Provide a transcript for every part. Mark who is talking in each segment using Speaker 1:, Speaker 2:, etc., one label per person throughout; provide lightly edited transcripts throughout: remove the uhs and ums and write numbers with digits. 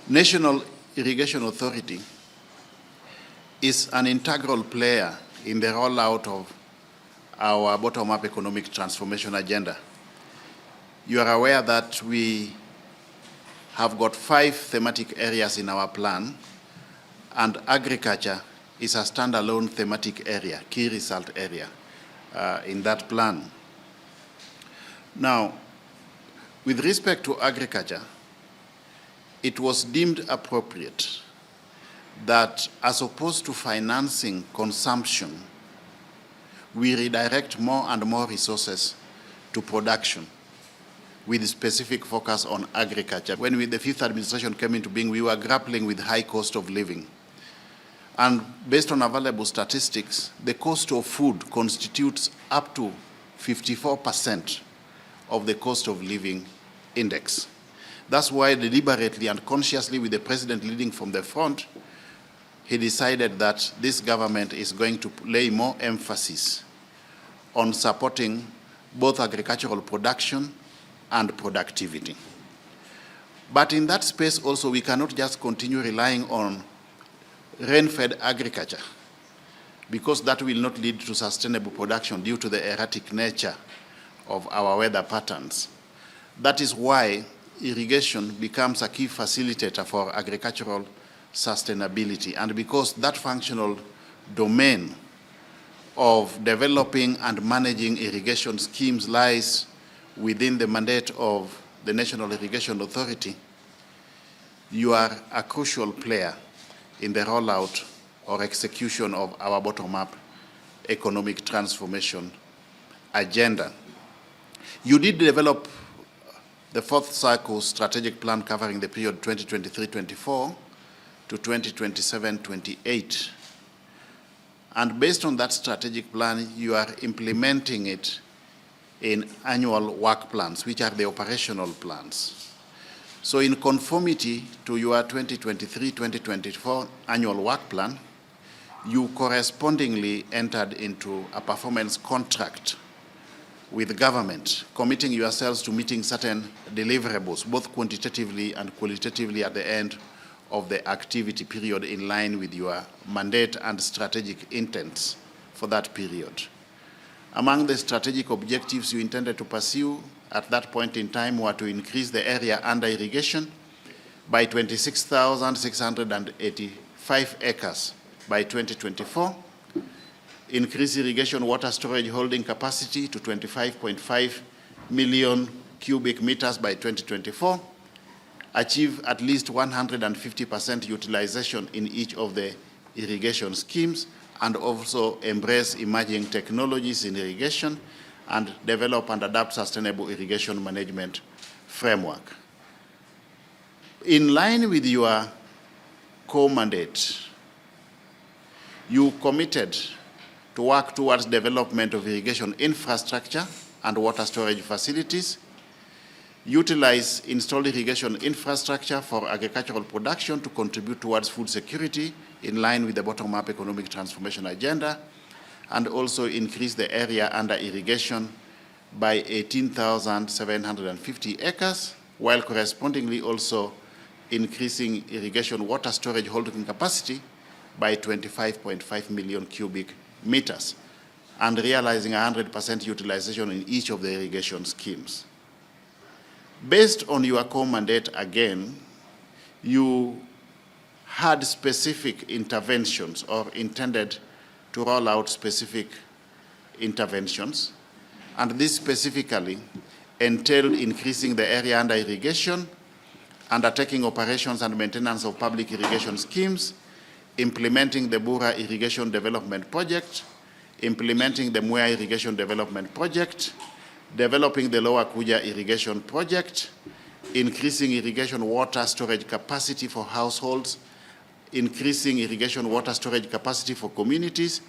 Speaker 1: National Irrigation Authority is an integral player in the rollout of our bottom-up economic transformation agenda. You are aware that we have got 5 thematic areas in our plan, and agriculture is a standalone thematic area, key result area in that plan. Now, with respect to agriculture, it was deemed appropriate that as opposed to financing consumption, we redirect more and more resources to production with specific focus on agriculture. When the fifth administration came into being, we were grappling with high cost of living. And based on available statistics, the cost of food constitutes up to 54% of the cost of living index. That's why deliberately and consciously, with the president leading from the front, he decided that this government is going to lay more emphasis on supporting both agricultural production and productivity. But in that space also, we cannot just continue relying on rain-fed agriculture, because that will not lead to sustainable production due to the erratic nature of our weather patterns. That is why irrigation becomes a key facilitator for agricultural sustainability, and because that functional domain of developing and managing irrigation schemes lies within the mandate of the National Irrigation Authority, you are a crucial player in the rollout or execution of our bottom-up economic transformation agenda. You did develop the 4th cycle strategic plan covering the period 2023-24 to 2027-28. And based on that strategic plan, you are implementing it in annual work plans, which are the operational plans. So in conformity to your 2023-2024 annual work plan, you correspondingly entered into a performance contract with government, committing yourselves to meeting certain deliverables, both quantitatively and qualitatively, at the end of the activity period, in line with your mandate and strategic intents for that period. Among the strategic objectives you intended to pursue at that point in time were to increase the area under irrigation by 26,685 acres by 2024, increase irrigation water storage holding capacity to 25.5 million cubic meters by 2024, achieve at least 150% utilization in each of the irrigation schemes, and also embrace emerging technologies in irrigation and develop and adapt sustainable irrigation management framework. In line with your core mandate, you committed to work towards development of irrigation infrastructure and water storage facilities, utilize installed irrigation infrastructure for agricultural production to contribute towards food security in line with the bottom-up economic transformation agenda, and also increase the area under irrigation by 18,750 acres, while correspondingly also increasing irrigation water storage holding capacity by 25.5 million cubic meters, and realizing 100% utilization in each of the irrigation schemes. Based on your core mandate again, you had specific interventions or intended to roll out specific interventions, and this specifically entailed increasing the area under irrigation, undertaking operations and maintenance of public irrigation schemes, implementing the Bura Irrigation Development Project, implementing the Mwea Irrigation Development Project, developing the Lower Kuja Irrigation Project, increasing irrigation water storage capacity for households, increasing irrigation water storage capacity for communities,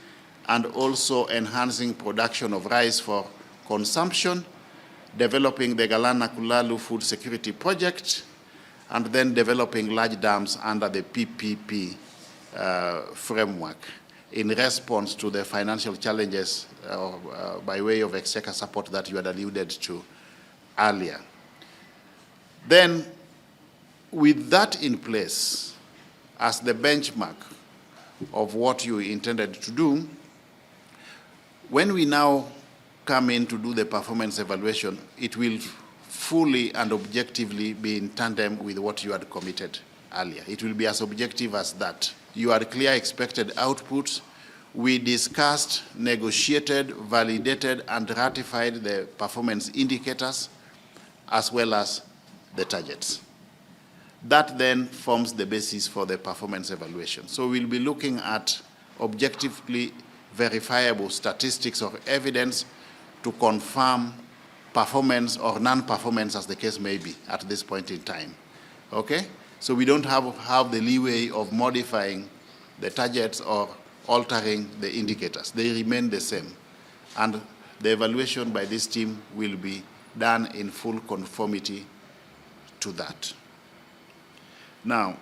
Speaker 1: and also enhancing production of rice for consumption, developing the Galana Kulalu Food Security Project, and then developing large dams under the PPP framework in response to the financial challenges by way of exchequer support that you had alluded to earlier. Then with that in place as the benchmark of what you intended to do, when we now come in to do the performance evaluation, it will fully and objectively be in tandem with what you had committed earlier. It will be as objective as that. You had clear expected outputs. We discussed, negotiated, validated, and ratified the performance indicators as well as the targets. That then forms the basis for the performance evaluation. So we'll be looking at objectively verifiable statistics or evidence to confirm performance or non-performance, as the case may be at this point in time. Okay? So we don't have the leeway of modifying the targets or altering the indicators. They remain the same. And the evaluation by this team will be done in full conformity to that. Now,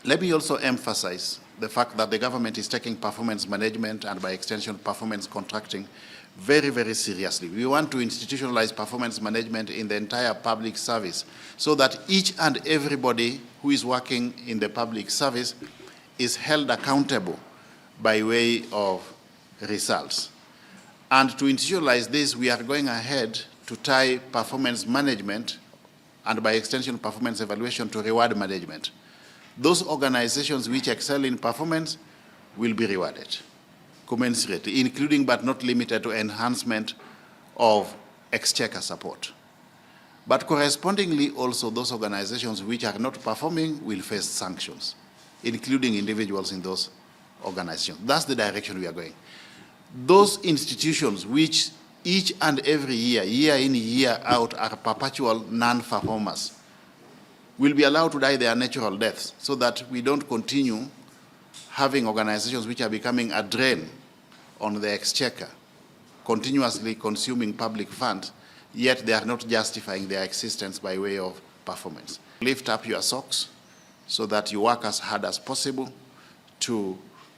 Speaker 1: let me also emphasize the fact that the government is taking performance management and by extension performance contracting very, very seriously. We want to institutionalize performance management in the entire public service so that each and everybody who is working in the public service is held accountable by way of results. And to institutionalize this, we are going ahead to tie performance management and by extension performance evaluation to reward management. Those organizations which excel in performance will be rewarded commensurately, including but not limited to enhancement of exchequer support. But correspondingly also those organizations which are not performing will face sanctions, including individuals in those organizations. That's the direction we are going. Those institutions which each and every year, year in, year out, are perpetual non-performers will be allowed to die their natural deaths so that we don't continue having organizations which are becoming a drain on the exchequer, continuously consuming public funds, yet they are not justifying their existence by way of performance. Lift up your socks so that you work as hard as possible to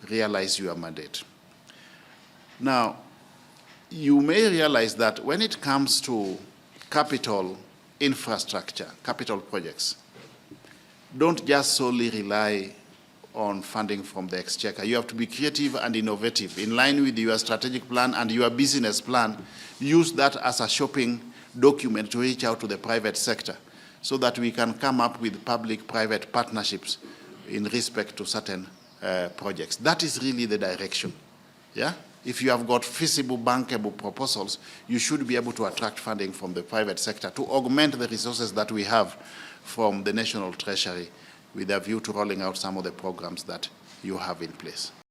Speaker 1: realize your mandate. Now, you may realize that when it comes to capital infrastructure, capital projects, don't just solely rely on funding from the exchequer. You have to be creative and innovative in line with your strategic plan and your business plan. Use that as a shopping document to reach out to the private sector so that we can come up with public-private partnerships in respect to certain projects. That is really the direction. Yeah? If you have got feasible, bankable proposals, you should be able to attract funding from the private sector to augment the resources that we have from the National Treasury with a view to rolling out some of the programs that you have in place.